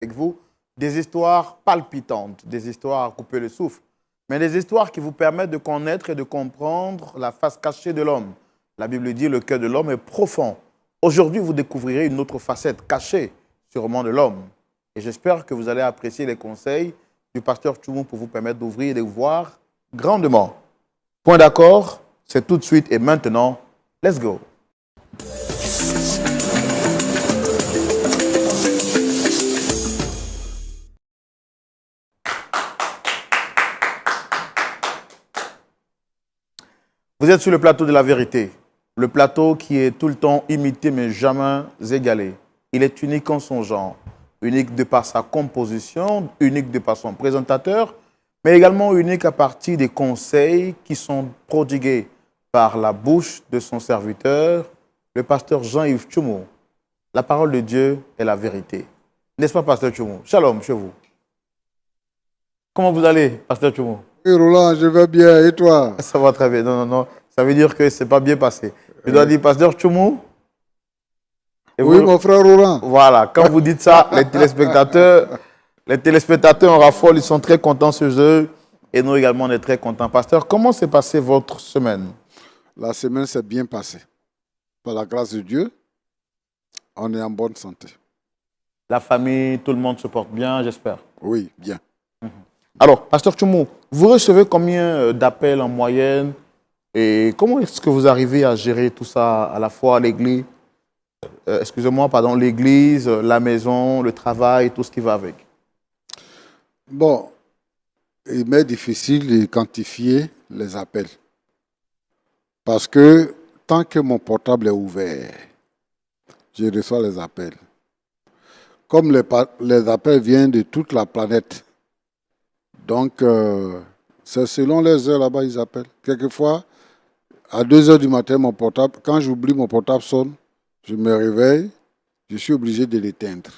avec vous des histoires palpitantes, des histoires à couper le souffle, mais des histoires qui vous permettent de connaître et de comprendre la face cachée de l'homme. La Bible dit que le cœur de l'homme est profond. Aujourd'hui, vous découvrirez une autre facette cachée, sûrement de l'homme. Et j'espère que vous allez apprécier les conseils du pasteur Tchoumou pour vous permettre d'ouvrir et de voir grandement. Point d'accord, c'est tout de suite et maintenant. Let's go. Vous êtes sur le plateau de la vérité, le plateau qui est tout le temps imité mais jamais égalé. Il est unique en son genre, unique de par sa composition, unique de par son présentateur, mais également unique à partir des conseils qui sont prodigués par la bouche de son serviteur, le pasteur Jean-Yves Tchoumou. La parole de Dieu est la vérité. N'est-ce pas, pasteur Tchoumou? Shalom chez vous. Comment vous allez, pasteur Tchoumou? Oui, Roland, je vais bien. Et toi? Ça va très bien. Non. Ça veut dire que ce n'est pas bien passé. Je dois dire, pasteur Tchoumou. Oui, mon frère Roland. Voilà. Quand vous dites ça, les téléspectateurs en raffolent, ils sont très contents ce jeu. Et nous également, on est très contents. Pasteur, comment s'est passée votre semaine? La semaine s'est bien passée. Par la grâce de Dieu, on est en bonne santé. La famille, tout le monde se porte bien, j'espère. Oui, bien. Alors, pasteur Tchoumou, vous recevez combien d'appels en moyenne et comment est-ce que vous arrivez à gérer tout ça à la fois à l'église, l'église, la maison, le travail, tout ce qui va avec? Bon, il m'est difficile de quantifier les appels. Parce que tant que mon portable est ouvert, je reçois les appels. Comme les appels viennent de toute la planète, donc c'est selon les heures là-bas ils appellent. Quelquefois, à 2 heures du matin, mon portable, quand j'oublie mon portable sonne, je me réveille, je suis obligé de l'éteindre.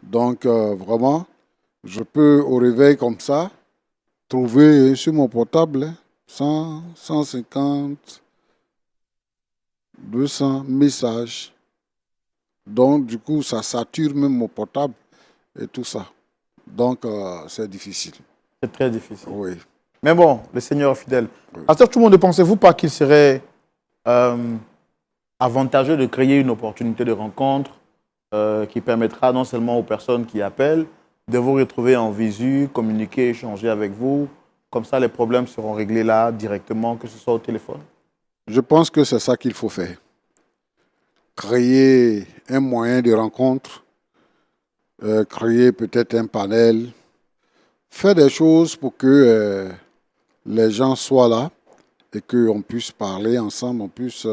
Donc vraiment, je peux au réveil comme ça, trouver sur mon portable 100, 150, 200 messages. Donc du coup, ça sature même mon portable et tout ça. Donc c'est difficile. C'est très difficile. Oui. Mais bon, le Seigneur est fidèle. Oui. Pasteur Tchoumou, ne pensez-vous pas qu'il serait avantageux de créer une opportunité de rencontre qui permettra non seulement aux personnes qui appellent de vous retrouver en visu, communiquer, échanger avec vous. Comme ça, les problèmes seront réglés là directement, que ce soit au téléphone. Je pense que c'est ça qu'il faut faire. Créer un moyen de rencontre, créer peut-être un panel, faire des choses pour que les gens soient là et qu'on puisse parler ensemble, on puisse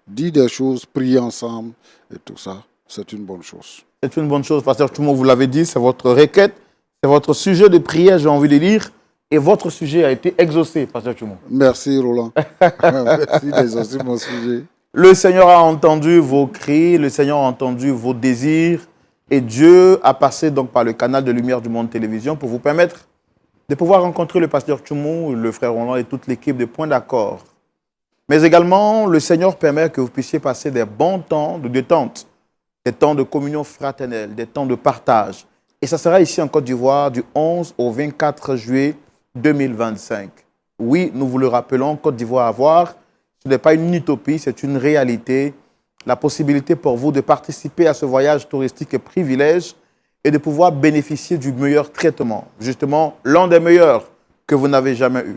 dire des choses, prier ensemble et tout ça. C'est une bonne chose. C'est une bonne chose, pasteur Tchoumou, vous l'avez dit, c'est votre requête, c'est votre sujet de prière, j'ai envie de lire, et votre sujet a été exaucé, pasteur Tchoumou. Merci Roland. Merci d'exaucer mon sujet. Le Seigneur a entendu vos cris, le Seigneur a entendu vos désirs, et Dieu a passé donc par le canal de Lumière du Monde Télévision pour vous permettre de pouvoir rencontrer le pasteur Tchoumou, le frère Roland et toute l'équipe de Point d'accord. Mais également, le Seigneur permet que vous puissiez passer des bons temps de détente, des temps de communion fraternelle, des temps de partage. Et ça sera ici en Côte d'Ivoire du 11 au 24 juillet 2025. Oui, nous vous le rappelons, Côte d'Ivoire à voir, ce n'est pas une utopie, c'est une réalité. La possibilité pour vous de participer à ce voyage touristique et privilège et de pouvoir bénéficier du meilleur traitement. Justement, l'un des meilleurs que vous n'avez jamais eu.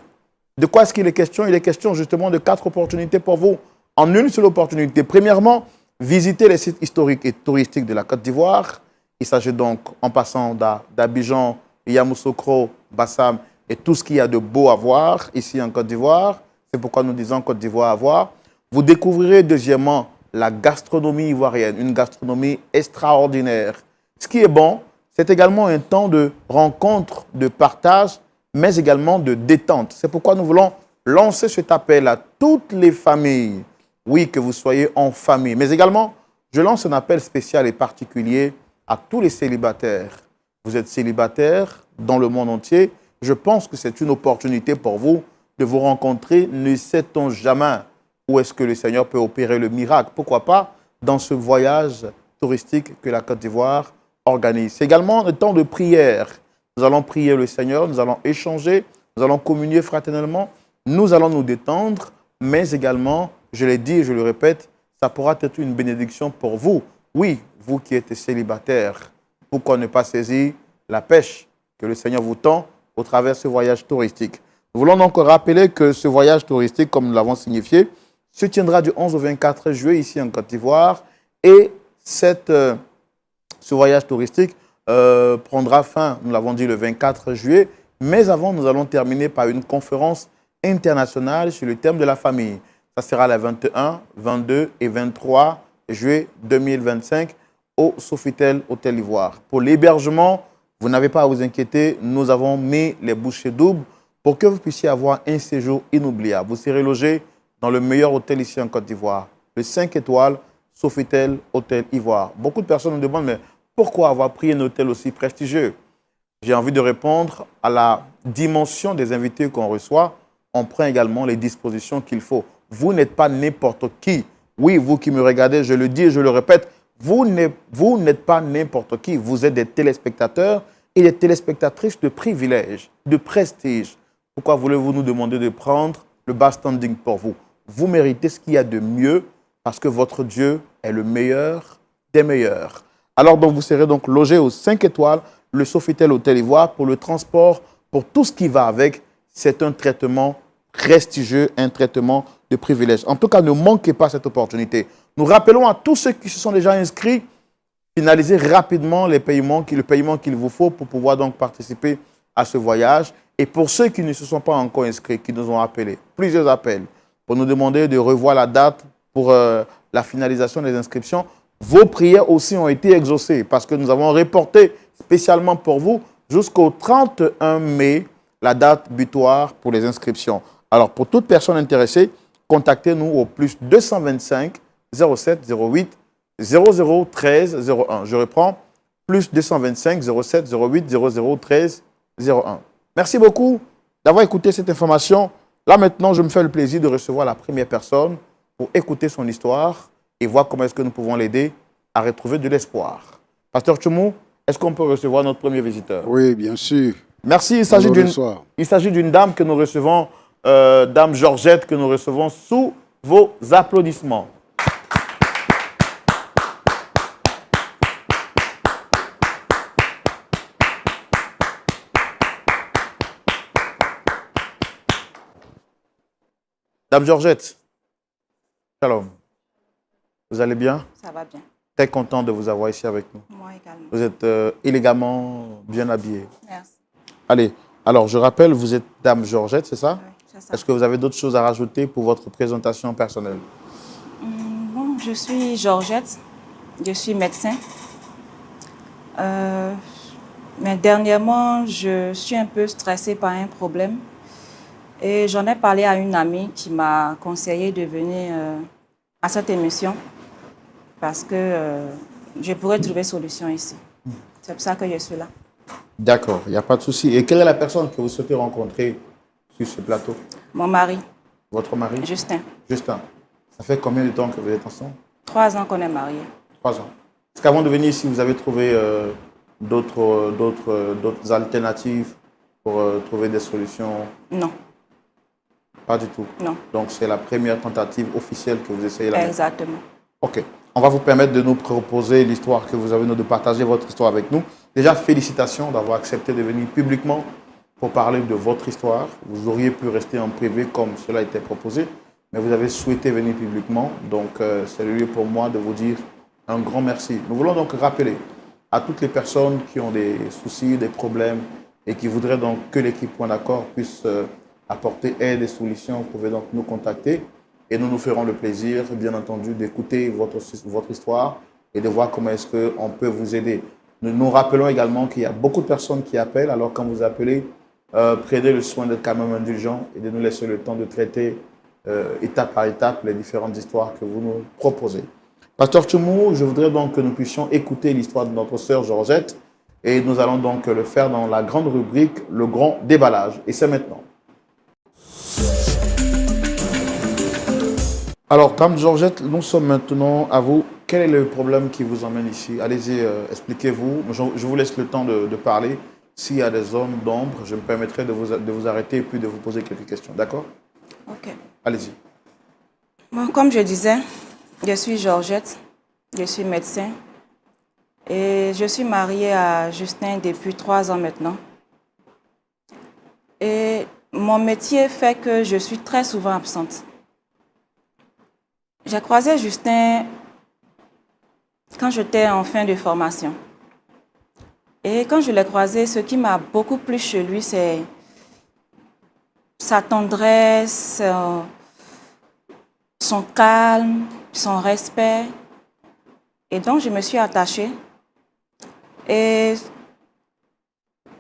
De quoi est-ce qu'il est question? Il est question justement de 4 opportunités pour vous. En une seule opportunité. Premièrement, visiter les sites historiques et touristiques de la Côte d'Ivoire. Il s'agit donc, en passant d'Abidjan, Yamoussoukro, Bassam et tout ce qu'il y a de beau à voir ici en Côte d'Ivoire. C'est pourquoi nous disons Côte d'Ivoire à voir. Vous découvrirez deuxièmement la gastronomie ivoirienne, une gastronomie extraordinaire. Ce qui est bon, c'est également un temps de rencontre, de partage, mais également de détente. C'est pourquoi nous voulons lancer cet appel à toutes les familles. Oui, que vous soyez en famille, mais également, je lance un appel spécial et particulier à tous les célibataires. Vous êtes célibataire dans le monde entier. Je pense que c'est une opportunité pour vous de vous rencontrer. Ne sait-on jamais où est-ce que le Seigneur peut opérer le miracle? Pourquoi pas dans ce voyage touristique que la Côte d'Ivoire organise. C'est également le temps de prière. Nous allons prier le Seigneur, nous allons échanger, nous allons communier fraternellement, nous allons nous détendre, mais également, je l'ai dit et je le répète, ça pourra être une bénédiction pour vous. Oui, vous qui êtes célibataire, pourquoi ne pas saisir la pêche que le Seigneur vous tend au travers de ce voyage touristique. Nous voulons donc rappeler que ce voyage touristique, comme nous l'avons signifié, se tiendra du 11 au 24 juillet ici en Côte d'Ivoire et ce voyage touristique prendra fin, nous l'avons dit, le 24 juillet. Mais avant, nous allons terminer par une conférence internationale sur le thème de la famille. Ça sera les 21, 22 et 23 juillet 2025 au Sofitel Hôtel Ivoire. Pour l'hébergement, vous n'avez pas à vous inquiéter. Nous avons mis les bouchées doubles pour que vous puissiez avoir un séjour inoubliable. Vous serez logé dans le meilleur hôtel ici en Côte d'Ivoire, le 5 étoiles Sofitel Hôtel Ivoire. Beaucoup de personnes me demandent, mais pourquoi avoir pris un hôtel aussi prestigieux? J'ai envie de répondre à la dimension des invités qu'on reçoit. On prend également les dispositions qu'il faut. Vous n'êtes pas n'importe qui. Oui, vous qui me regardez, je le dis et je le répète, vous n'êtes pas n'importe qui. Vous êtes des téléspectateurs et des téléspectatrices de privilège, de prestige. Pourquoi voulez-vous nous demander de prendre le bas standing pour vous? Vous méritez ce qu'il y a de mieux parce que votre Dieu est le meilleur des meilleurs. Alors, donc, vous serez donc logé aux 5 étoiles, le Sofitel Hôtel Ivoire, pour le transport, pour tout ce qui va avec. C'est un traitement prestigieux, un traitement de privilège. En tout cas, ne manquez pas cette opportunité. Nous rappelons à tous ceux qui se sont déjà inscrits, finalisez rapidement le paiement qu'il vous faut pour pouvoir donc participer à ce voyage. Et pour ceux qui ne se sont pas encore inscrits, qui nous ont appelés, plusieurs appels, pour nous demander de revoir la date pour la finalisation des inscriptions, vos prières aussi ont été exaucées parce que nous avons reporté spécialement pour vous jusqu'au 31 mai la date butoir pour les inscriptions. Alors, pour toute personne intéressée, contactez-nous au plus 225 07 08 00 13 01. Je reprends, plus 225 07 08 00 13 01. Merci beaucoup d'avoir écouté cette information. Là, maintenant, je me fais le plaisir de recevoir la première personne pour écouter son histoire et voir comment est-ce que nous pouvons l'aider à retrouver de l'espoir. Pasteur Tchoumou, est-ce qu'on peut recevoir notre premier visiteur? Oui, bien sûr. Merci. Il s'agit d'une dame que nous recevons, Dame Georgette, que nous recevons sous vos applaudissements. Dame Georgette, shalom. Vous allez bien? Ça va bien. Très content de vous avoir ici avec nous. Moi également. Vous êtes élégamment bien habillée. Merci. Allez, alors je rappelle, vous êtes Dame Georgette, c'est ça? Oui, c'est ça. Est-ce que vous avez d'autres choses à rajouter pour votre présentation personnelle? Bon, je suis Georgette, je suis médecin. Mais dernièrement, je suis un peu stressée par un problème. Et j'en ai parlé à une amie qui m'a conseillé de venir à cette émission parce que je pourrais trouver solution ici. C'est pour ça que je suis là. D'accord, il n'y a pas de souci. Et quelle est la personne que vous souhaitez rencontrer sur ce plateau? Mon mari, Votre mari? Justin. Justin. Ça fait combien de temps que vous êtes ensemble? 3 ans qu'on est mariés. 3 ans. Est-ce qu'avant de venir ici, vous avez trouvé d'autres alternatives pour trouver des solutions? Non, Pas du tout. non. Donc, c'est la première tentative officielle que vous essayez là. Exactement. OK. On va vous permettre de nous proposer l'histoire que vous avez, de partager votre histoire avec nous. Déjà, félicitations d'avoir accepté de venir publiquement pour parler de votre histoire. Vous auriez pu rester en privé comme cela était proposé, mais vous avez souhaité venir publiquement. Donc, c'est le lieu pour moi de vous dire un grand merci. Nous voulons donc rappeler à toutes les personnes qui ont des soucis, des problèmes et qui voudraient donc que l'équipe Point d'accord puisse apporter aide et solutions. Vous pouvez donc nous contacter et nous nous ferons le plaisir, bien entendu, d'écouter votre histoire et de voir comment est-ce qu'on peut vous aider. Nous rappelons également qu'il y a beaucoup de personnes qui appellent. Alors, quand vous appelez, prenez le soin d'être quand même indulgent et de nous laisser le temps de traiter étape par étape les différentes histoires que vous nous proposez. Pasteur Tchoumou, je voudrais donc que nous puissions écouter l'histoire de notre sœur Georgette et nous allons donc le faire dans la grande rubrique « Le grand déballage ». Et c'est maintenant. Alors, Dame Georgette, nous sommes maintenant à vous. Quel est le problème qui vous emmène ici? Allez-y, expliquez-vous. Je vous laisse le temps de parler. S'il y a des zones d'ombre, je me permettrai de vous arrêter et puis de vous poser quelques questions. D'accord? Ok. Allez-y. Bon, comme je disais, je suis Georgette, je suis médecin et je suis mariée à Justin depuis 3 ans maintenant. Et mon métier fait que je suis très souvent absente. J'ai croisé Justin quand j'étais en fin de formation. Et quand je l'ai croisé, ce qui m'a beaucoup plu chez lui, c'est sa tendresse, son calme, son respect. Et donc, je me suis attachée. Et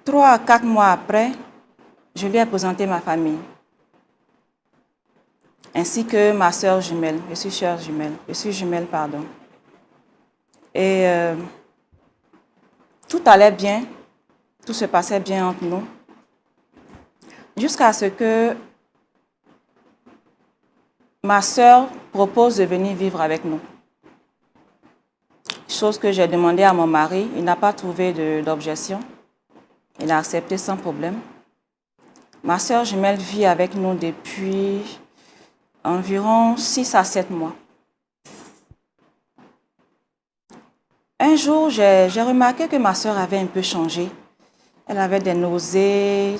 3 à 4 mois après, je lui ai présenté ma famille. Ainsi que ma sœur jumelle. Je suis sœur jumelle. Je suis jumelle, pardon. Et tout allait bien. Tout se passait bien entre nous. Jusqu'à ce que ma sœur propose de venir vivre avec nous. Chose que j'ai demandé à mon mari. Il n'a pas trouvé d'objection. Il a accepté sans problème. Ma sœur jumelle vit avec nous depuis environ 6 à 7 mois. Un jour, j'ai remarqué que ma sœur avait un peu changé. Elle avait des nausées.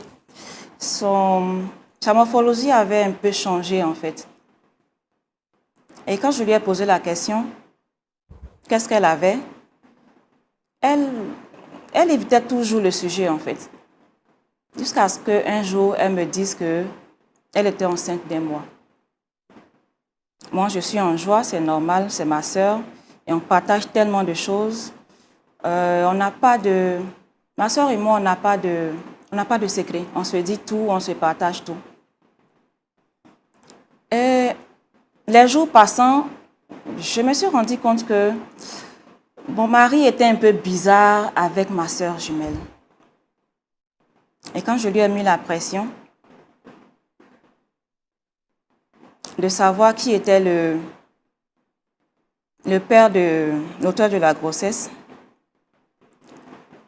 Sa morphologie avait un peu changé en fait. Et quand je lui ai posé la question, qu'est-ce qu'elle avait? Elle évitait toujours le sujet en fait. Jusqu'à ce qu'un jour, elle me dise qu'elle était enceinte d'1 mois. Moi, je suis en joie, c'est normal, c'est ma sœur. Et on partage tellement de choses. On n'a pas de... Ma sœur et moi, on n'a pas de secret. On se dit tout, on se partage tout. Et les jours passant, je me suis rendu compte que mon mari était un peu bizarre avec ma sœur jumelle. Et quand je lui ai mis la pression de savoir qui était le père de l'auteur de la grossesse,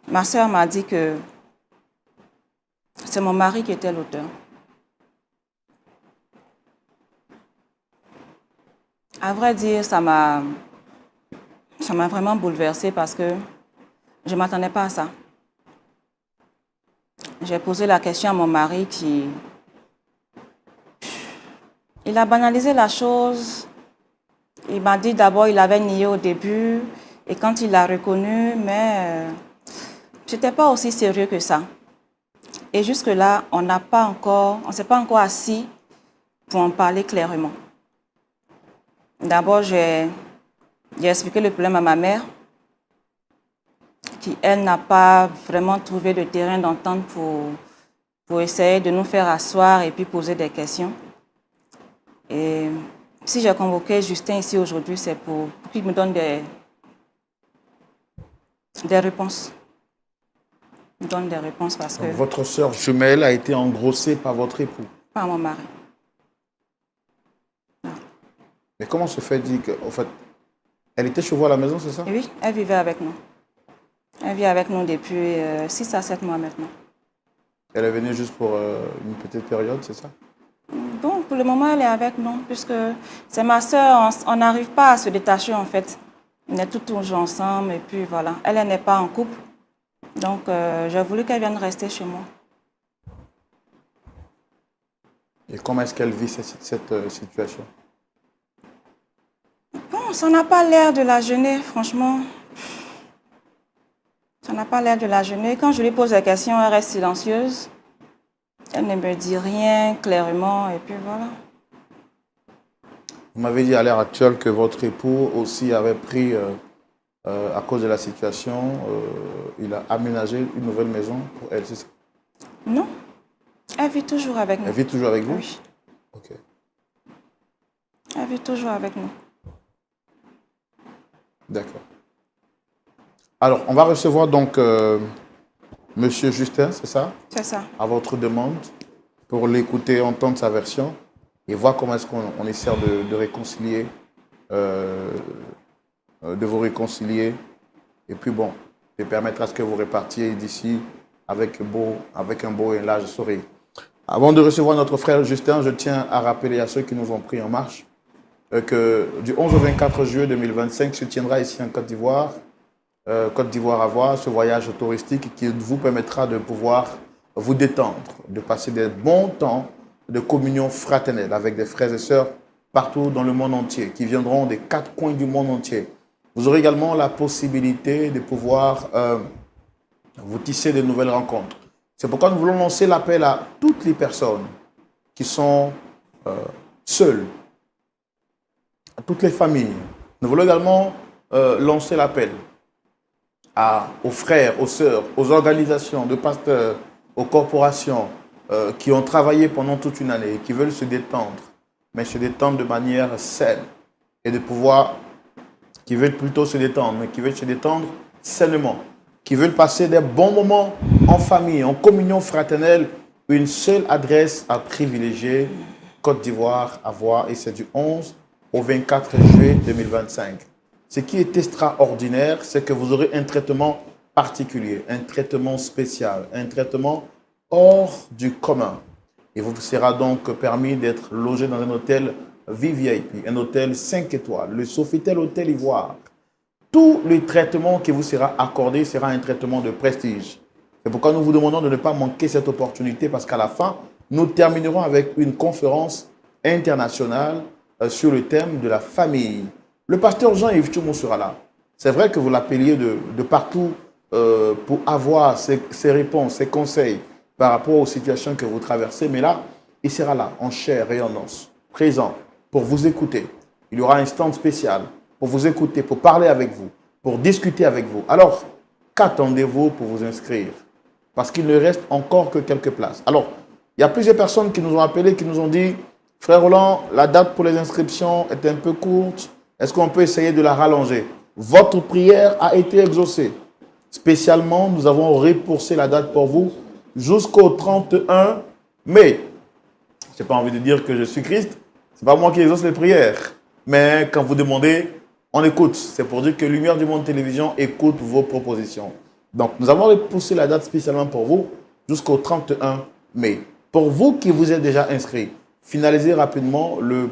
ma sœur m'a dit que c'est mon mari qui était l'auteur. À vrai dire, ça m'a vraiment bouleversée parce que je ne m'attendais pas à ça. J'ai posé la question à mon mari il a banalisé la chose. Il m'a dit d'abord il avait nié au début et quand il l'a reconnu, mais ce n'était pas aussi sérieux que ça. Et jusque-là, on ne s'est pas encore assis pour en parler clairement. D'abord, j'ai expliqué le problème à ma mère, qui, elle, n'a pas vraiment trouvé de terrain d'entente pour essayer de nous faire asseoir et puis poser des questions. Et si j'ai convoqué Justin ici aujourd'hui, c'est pour qu'il me donne des réponses. Il me donne des réponses parce que... Votre sœur jumelle a été engrossée par votre époux? Par mon mari. Non. Mais comment se fait-il que, en fait, elle était chez vous à la maison, c'est ça? Et oui, elle vivait avec nous. Elle vit avec nous depuis 6 à 7 mois maintenant. Elle est venue juste pour une petite période, c'est ça? Bon, pour le moment, elle est avec nous, puisque c'est ma sœur, on n'arrive pas à se détacher en fait. On est toujours ensemble et puis voilà. Elle n'est pas en couple, donc j'ai voulu qu'elle vienne rester chez moi. Et comment est-ce qu'elle vit cette situation? Bon, ça n'a pas l'air de la gêner, franchement. Ça n'a pas l'air de la gêner. Quand je lui pose la question, elle reste silencieuse. Elle ne me dit rien clairement et puis voilà. Vous m'avez dit à l'heure actuelle que votre époux aussi avait pris, à cause de la situation, il a aménagé une nouvelle maison pour elle, c'est ça? Non, elle vit toujours avec nous. Elle vit toujours avec vous? Oui. Ok. Elle vit toujours avec nous. D'accord. Alors, on va recevoir donc Monsieur Justin, c'est ça? C'est ça. À votre demande, pour l'écouter, entendre sa version. et voir comment est-ce qu'on essaie de réconcilier, de vous réconcilier. Et puis bon, de permettre à ce que vous repartiez d'ici avec un beau et large sourire. Avant de recevoir notre frère Justin, je tiens à rappeler à ceux qui nous ont pris en marche que du 11 au 24 juillet 2025 se tiendra ici en Côte d'Ivoire, à voir, ce voyage touristique qui vous permettra de pouvoir vous détendre, de passer des bons temps de communion fraternelle avec des frères et sœurs partout dans le monde entier, qui viendront des 4 coins du monde entier. Vous aurez également la possibilité de pouvoir vous tisser de nouvelles rencontres. C'est pourquoi nous voulons lancer l'appel à toutes les personnes qui sont seules, à toutes les familles. Nous voulons également lancer l'appel aux frères, aux sœurs, aux organisations de pasteurs, aux corporations qui ont travaillé pendant toute une année et qui veulent se détendre, mais se détendre de manière saine et de pouvoir, qui veulent plutôt se détendre, mais qui veulent se détendre sainement, qui veulent passer des bons moments en famille, en communion fraternelle. Une seule adresse à privilégier, Côte d'Ivoire, à voir, et c'est du 11 au 24 juillet 2025. Ce qui est extraordinaire, c'est que vous aurez un traitement particulier, un traitement spécial, un traitement hors du commun. Il vous sera donc permis d'être logé dans un hôtel VVIP, un hôtel 5 étoiles, le Sofitel Hôtel Ivoire. Tout le traitement qui vous sera accordé sera un traitement de prestige. C'est pourquoi nous vous demandons de ne pas manquer cette opportunité, parce qu'à la fin, nous terminerons avec une conférence internationale sur le thème de la famille. Le pasteur Jean-Yves Tchoumou sera là. C'est vrai que vous l'appeliez de partout pour avoir ses réponses, ses conseils par rapport aux situations que vous traversez, mais là, il sera là, en chair et en os, présent, pour vous écouter. Il y aura un stand spécial pour vous écouter, pour parler avec vous, pour discuter avec vous. Alors, qu'attendez-vous pour vous inscrire? Parce qu'il ne reste encore que quelques places. Alors, il y a plusieurs personnes qui nous ont appelés, qui nous ont dit « Frère Roland, la date pour les inscriptions est un peu courte. Est-ce qu'on peut essayer de la rallonger ?» Votre prière a été exaucée. Spécialement, nous avons repoussé la date pour vous jusqu'au 31 mai. Je n'ai pas envie de dire que je suis Christ. Ce n'est pas moi qui exauce les prières. Mais quand vous demandez, on écoute. C'est pour dire que Lumière du Monde Télévision écoute vos propositions. Donc, nous avons repoussé la date spécialement pour vous jusqu'au 31 mai. Pour vous qui vous êtes déjà inscrits, finalisez rapidement le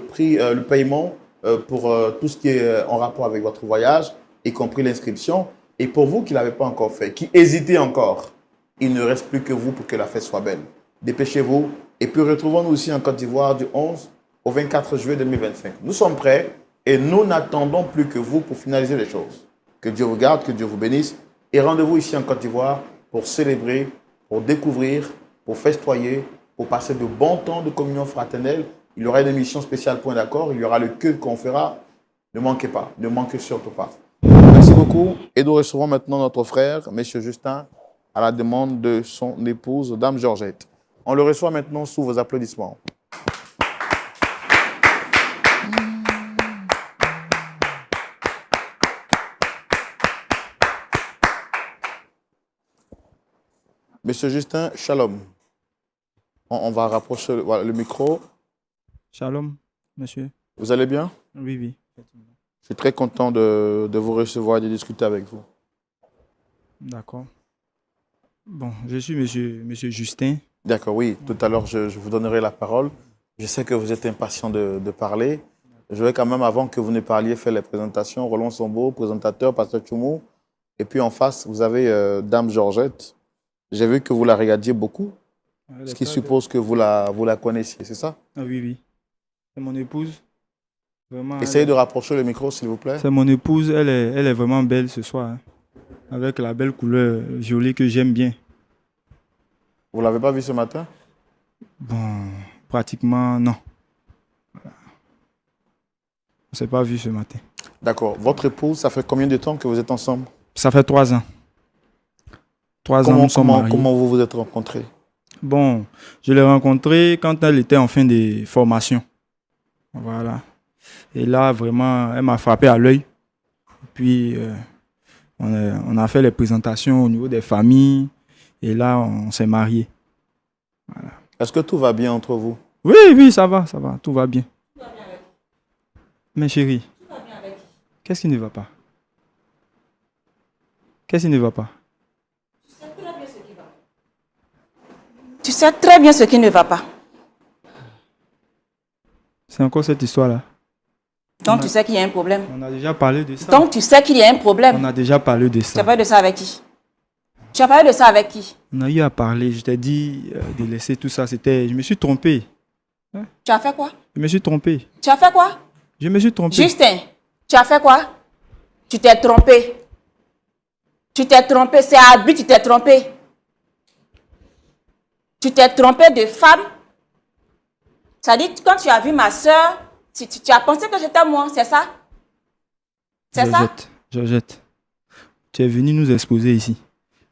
paiement pour tout ce qui est en rapport avec votre voyage, y compris l'inscription. Et pour vous qui ne l'avez pas encore fait, qui hésitez encore, il ne reste plus que vous pour que la fête soit belle. Dépêchez-vous. Et puis retrouvons-nous aussi en Côte d'Ivoire du 11 au 24 juillet 2025. Nous sommes prêts et nous n'attendons plus que vous pour finaliser les choses. Que Dieu vous garde, que Dieu vous bénisse. Et rendez-vous ici en Côte d'Ivoire pour célébrer, pour découvrir, pour festoyer, pour passer de bons temps de communion fraternelle. Il y aura une émission spéciale Point d'accord. Il y aura le culte qu'on fera. Ne manquez pas, ne manquez surtout pas. Merci beaucoup. Et nous recevons maintenant notre frère, M. Justin, à la demande de son épouse, Dame Georgette. On le reçoit maintenant sous vos applaudissements. Monsieur Justin, shalom. On va rapprocher le micro. Shalom, monsieur. Vous allez bien? Oui, oui. Je suis très content de vous recevoir et de discuter avec vous. D'accord. Bon, je suis monsieur Justin. D'accord, oui. Tout à l'heure, je vous donnerai la parole. Je sais que vous êtes impatient de parler. Je vais quand même, avant que vous ne parliez, faire les présentations. Roland Sombo, présentateur, pasteur Tchoumou. Et puis en face, vous avez Dame Georgette. J'ai vu que vous la regardiez beaucoup, ce qui suppose que vous la connaissiez, c'est ça? Ah oui, oui. C'est mon épouse. Vraiment, essayez de rapprocher le micro, s'il vous plaît. C'est mon épouse, elle est vraiment belle ce soir, hein, avec la belle couleur violet que j'aime bien. Vous ne l'avez pas vue ce matin? Bon, pratiquement non. Voilà. On ne s'est pas vu ce matin. D'accord. Votre épouse, ça fait combien de temps que vous êtes ensemble? Ça fait 3 ans. 3 ans, nous sommes mariés. Comment vous vous êtes rencontrés? Bon, je l'ai rencontrée quand elle était en fin de formation. Voilà. Et là, vraiment, elle m'a frappé à l'œil. Puis, on a fait les présentations au niveau des familles. Et là, on s'est mariés. Voilà. Est-ce que tout va bien entre vous? Oui, oui, ça va, tout va bien. Mais chérie, qu'est-ce qui ne va pas? Qu'est-ce qui ne va pas? Tu sais très bien ce qui ne va pas. C'est encore cette histoire-là. Donc tu sais qu'il y a un problème. On a déjà parlé de ça. Donc tu sais qu'il y a un On problème. a déjà parlé de Tu ça. as parlé de ça avec qui? Tu as parlé de ça avec qui? On a eu à parler. Je t'ai dit de laisser tout ça. Je me suis trompé. Tu as fait quoi? Je me suis trompé. Tu as fait quoi? Je me suis trompé. Justin, tu as fait quoi? Tu t'es trompé. Tu t'es trompé. C'est à but, tu t'es trompé. Tu t'es trompé de femme. Ça dit, quand tu as vu ma soeur, tu as pensé que j'étais moi, c'est ça? C'est ça? Georgette, tu es venu nous exposer ici.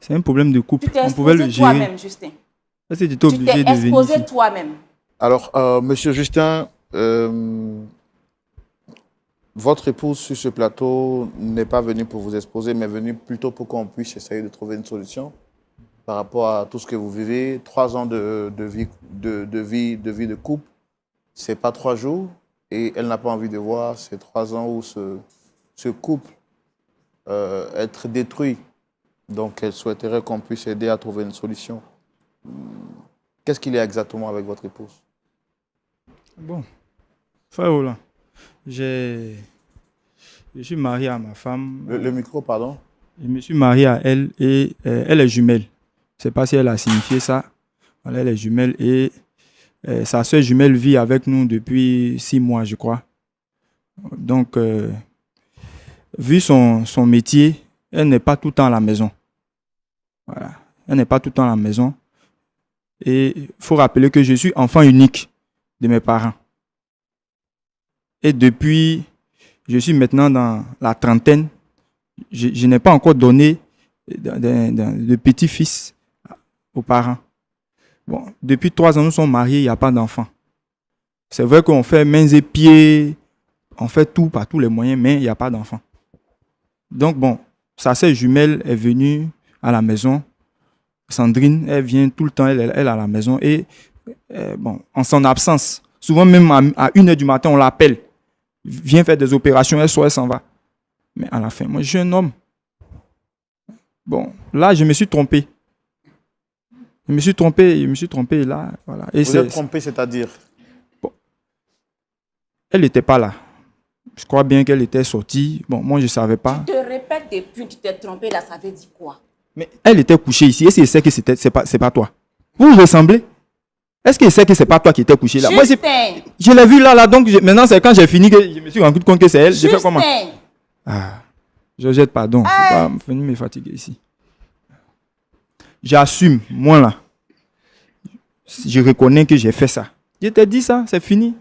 C'est un problème de couple. Tu t'es On pouvait le exposé gérer. toi-même, Justin. Est-ce que tu étais Tu obligé t'es de venir exposé ici? toi-même. Alors, Monsieur Justin, votre épouse sur ce plateau n'est pas venue pour vous exposer, mais venue plutôt pour qu'on puisse essayer de trouver une solution par rapport à tout ce que vous vivez. 3 ans de vie de couple, c'est pas 3 jours, et elle n'a pas envie de voir ces 3 ans où ce couple être détruit. Donc, elle souhaiterait qu'on puisse aider à trouver une solution. Qu'est-ce qu'il y a exactement avec votre épouse? Bon, frère Roland, je suis marié à ma femme. Le micro, pardon. Je me suis marié à elle et elle est jumelle. Je ne sais pas si elle a signifié ça. Voilà, elle est jumelle et sa soeur jumelle vit avec nous depuis 6 mois, je crois. Donc, vu son métier, elle n'est pas tout le temps à la maison. Voilà. Elle n'est pas tout le temps à la maison. Et il faut rappeler que je suis enfant unique de mes parents. Et depuis, je suis maintenant dans la trentaine. Je n'ai pas encore donné de petit-fils aux parents. Bon, depuis 3 ans, nous sommes mariés, il n'y a pas d'enfant. C'est vrai qu'on fait mains et pieds, on fait tout par tous les moyens, mais il n'y a pas d'enfant. Donc bon, sa sœur jumelle est venue à la maison. Sandrine, elle vient tout le temps, elle est à la maison. Et bon, en son absence, souvent même à 1h du matin, on l'appelle. Viens faire des opérations, elle sort, elle s'en va. Mais à la fin, moi, je suis un homme. Bon, là, je me suis trompé. Je me suis trompé là. Voilà. Et Vous êtes trompé, c'est-à-dire? Bon, elle n'était pas là. Je crois bien qu'elle était sortie. Bon, moi, je ne savais pas. Tu te répètes depuis, tu t'es trompé là, ça veut dire quoi? Mais elle était couchée ici. Est-ce qu'elle sait que c'est pas toi? Vous vous ressemblez? Est-ce qu'elle sait que c'est pas toi qui étais couché là? Moi, je l'ai vu là, donc maintenant, c'est quand j'ai fini que je me suis rendu compte que c'est elle. J'ai fait comment? Ah, Georgette, pardon. Faut pas venir me fatiguer ici. J'assume, moi là. Je reconnais que j'ai fait ça. Je t'ai dit ça, c'est fini.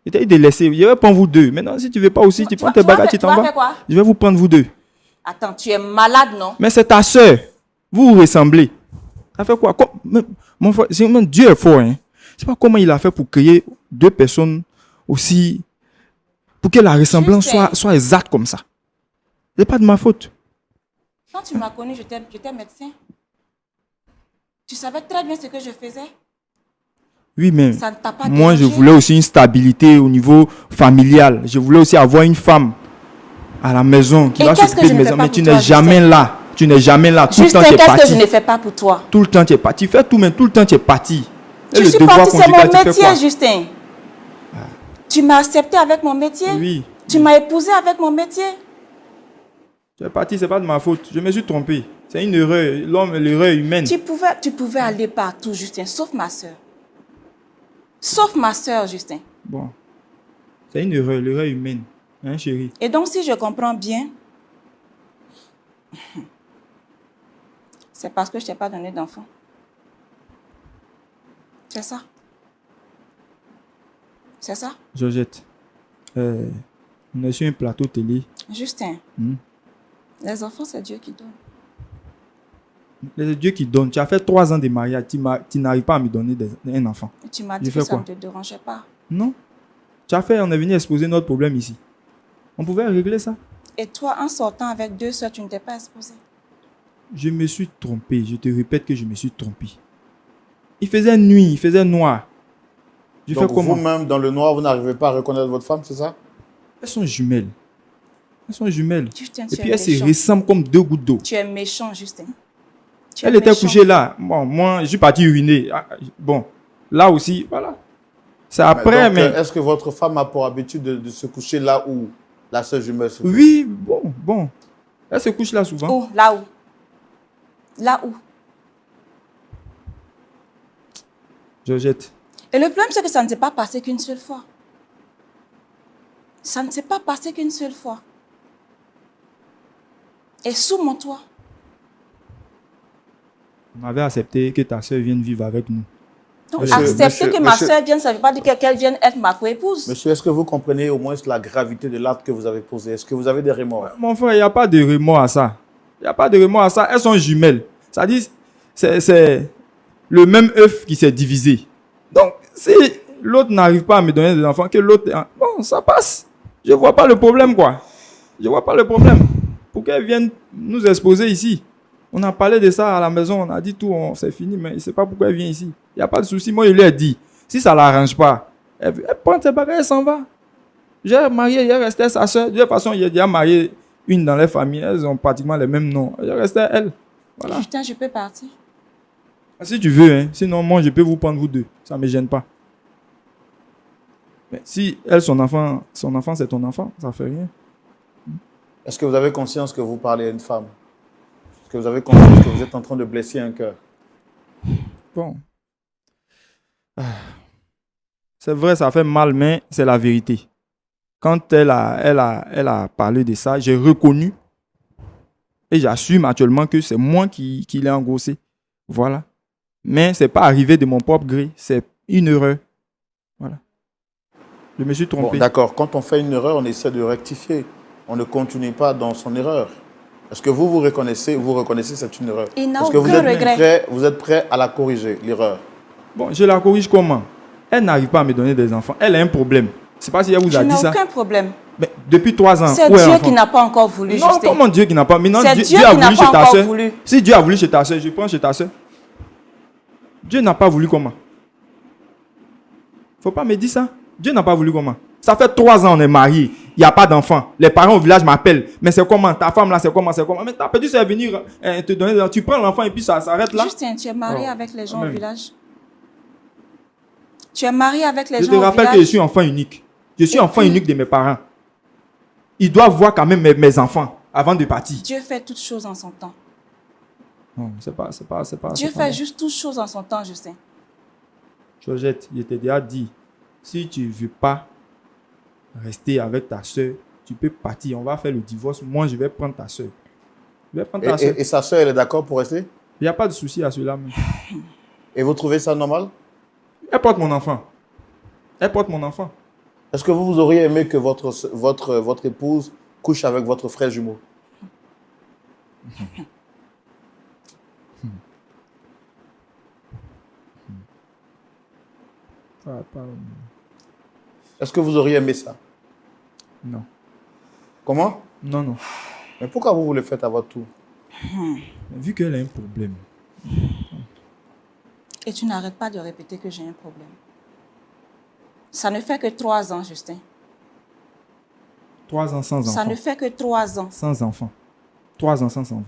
Je t'ai dit de laisser. Je vais prendre vous deux. Maintenant, si tu veux pas aussi, tu prends tes bagages, tu t'en vas. Je vais vous prendre vous deux. Attends, tu es malade, non? Mais c'est ta soeur. Vous vous ressemblez. Ça fait quoi? Mon frère, Dieu est fort. Hein? Je ne sais pas comment il a fait pour créer 2 personnes aussi. Pour que la ressemblance soit exacte comme ça. Ce n'est pas de ma faute. Quand tu m'as connu, j'étais médecin. Tu savais très bien ce que je faisais. Oui, mais ça ne t'a pas moi, dérangé. Je voulais aussi une stabilité au niveau familial. Je voulais aussi avoir une femme à la maison qui va s'occuper de mes enfants. Mais tu n'es jamais là. Tu n'es jamais là. Tout le temps, tu es parti. Qu'est-ce que je ne fais pas pour toi? Tout le temps, tu es parti. Fais tout, mais tout le temps, tu es parti. Je suis parti, c'est mon métier, Justin. Tu m'as accepté avec mon métier. Oui. Tu m'as épousé avec mon métier. Tu es parti, ce n'est pas de ma faute. Je me suis trompé. C'est une erreur. L'erreur humaine. Tu pouvais aller partout, Justin, sauf ma soeur. Sauf ma soeur, Justin. Bon. C'est une erreur, l'erreur humaine. Hein, chérie? Et donc, si je comprends bien, c'est parce que je ne t'ai pas donné d'enfant. C'est ça. C'est ça. Georgette, on est sur un plateau télé. Justin, les enfants, c'est Dieu qui donne. C'est Dieu qui donne. Tu as fait 3 ans de mariage, tu n'arrives pas à me donner un enfant. Tu m'as dit que ça ne te dérangeait pas. Non. On est venu exposer notre problème ici. On pouvait régler ça. Et toi, en sortant avec 2 soeurs, tu ne t'es pas exposé. Je me suis trompé. Je te répète que je me suis trompé. Il faisait nuit, il faisait noir. Je Donc fais comment? vous-même, dans le noir, vous n'arrivez pas à reconnaître votre femme, c'est ça? Elles sont jumelles. Elles sont jumelles. Justin, Et tu puis es elles se méchant. ressemblent comme deux gouttes d'eau. Tu es méchant, Justin. Tu es Elle était méchant. couchée là. Bon, moi, je suis parti uriner. Ah, bon, là aussi, voilà. C'est après, Donc, mais... est-ce que votre femme a pour habitude de se coucher là où la sœur jumelle se couche? Oui, bon. Elle se couche là souvent. Où? Là où? Là où? Georgette, Et le problème, c'est que ça ne s'est pas passé qu'une seule fois. Ça ne s'est pas passé qu'une seule fois. Et sous mon toit. on avait accepté que ta soeur vienne vivre avec nous. Donc, Monsieur- accepter monsieur- que ma monsieur- soeur vienne, ça ne veut pas dire qu'elle vienne être ma coépouse. Monsieur, est-ce que vous comprenez au moins la gravité de l'acte que vous avez posé? Est-ce que vous avez des remords? Mon frère, il n'y a pas de remords à ça. Il n'y a pas de remords à ça. Elles sont jumelles. Ça dit, c'est le même œuf qui s'est divisé. Donc, si l'autre n'arrive pas à me donner des enfants, que l'autre... Bon, ça passe. Je ne vois pas le problème, quoi. Je ne vois pas le problème. Pour qu'elle vienne nous exposer ici. On a parlé de ça à la maison, on a dit tout, c'est fini, mais il ne sait pas pourquoi elle vient ici. Il n'y a pas de souci. Moi, je lui ai dit, si ça ne l'arrange pas, elle prend ses bagages, elle s'en va. J'ai marié, il est resté sa soeur. De toute façon, il a déjà marié une dans les familles. Elles ont pratiquement les mêmes noms. Il est resté elle. Voilà. Putain, je peux partir. Si tu veux, hein. Sinon, moi, je peux vous prendre vous deux. Ça ne me gêne pas. Mais si elle, son enfant, c'est ton enfant, ça ne fait rien. Est-ce que vous avez conscience que vous parlez à une femme? Est-ce que vous avez conscience que vous êtes en train de blesser un cœur? Bon. C'est vrai, ça fait mal, mais c'est la vérité. Quand elle a parlé de ça, j'ai reconnu et j'assume actuellement que c'est moi qui l'ai engrossé. Voilà. Mais ce n'est pas arrivé de mon propre gré. C'est une erreur. Voilà. Je me suis Bon, trompé. d'accord. Quand on fait une erreur, on essaie de rectifier. On ne continue pas dans son erreur. Est-ce que vous reconnaissez que c'est une erreur? Il n'a Est-ce que aucun regret. vous êtes prêt à la corriger, l'erreur? Bon, je la corrige comment? Elle n'arrive pas à me donner des enfants. Elle a un problème. C'est pas si elle vous Je a n'ai dit ça. aucun problème. Mais depuis 3 ans, C'est où est Dieu l'enfant? qui n'a pas encore voulu, Non, Justin. comment Dieu qui n'a pas? Maintenant, C'est Dieu a qui n'a voulu pas chez ta encore soeur. voulu. Si Dieu a voulu chez ta soeur, je prends chez ta soeur. Dieu n'a pas voulu comment? Faut pas me dire ça. Dieu n'a pas voulu comment? Ça fait 3 ans on est mariés. Il n'y a pas d'enfant. Les parents au village m'appellent. Mais c'est comment? Ta femme là, c'est comment? Mais ta petite soeur est venue te donner. Tu prends l'enfant et puis ça s'arrête là. Justin, tu es marié Oh, avec les gens quand au même. village. Tu es marié avec les Je gens te au rappelle que je village. suis enfant unique. Je suis Et enfant puis- unique de mes parents. Ils doivent voir quand même mes enfants avant de partir. Dieu fait toutes choses en son temps. Non, c'est pas. Dieu c'est pas fait bon. juste toutes choses en son temps, Justin. Georgette, je t'ai déjà dit, si tu ne veux pas rester avec ta soeur, tu peux partir. On va faire le divorce. Moi, je vais prendre ta soeur. Je vais prendre ta soeur. Et sa soeur, elle est d'accord pour rester? Il n'y a pas de souci à cela. Même. Et vous trouvez ça normal? Elle porte mon enfant. Elle porte mon enfant. Est-ce que vous auriez aimé que votre épouse couche avec votre frère jumeau? Est-ce que vous auriez aimé ça? Non. Comment? Non. Mais pourquoi vous le faites à votre tour? Mais vu qu'elle a un problème, Et tu n'arrêtes pas de répéter que j'ai un problème. Ça ne fait que 3 ans, Justin. 3 ans sans enfant. Ça ne fait que 3 ans. Sans enfant. 3 ans sans enfant.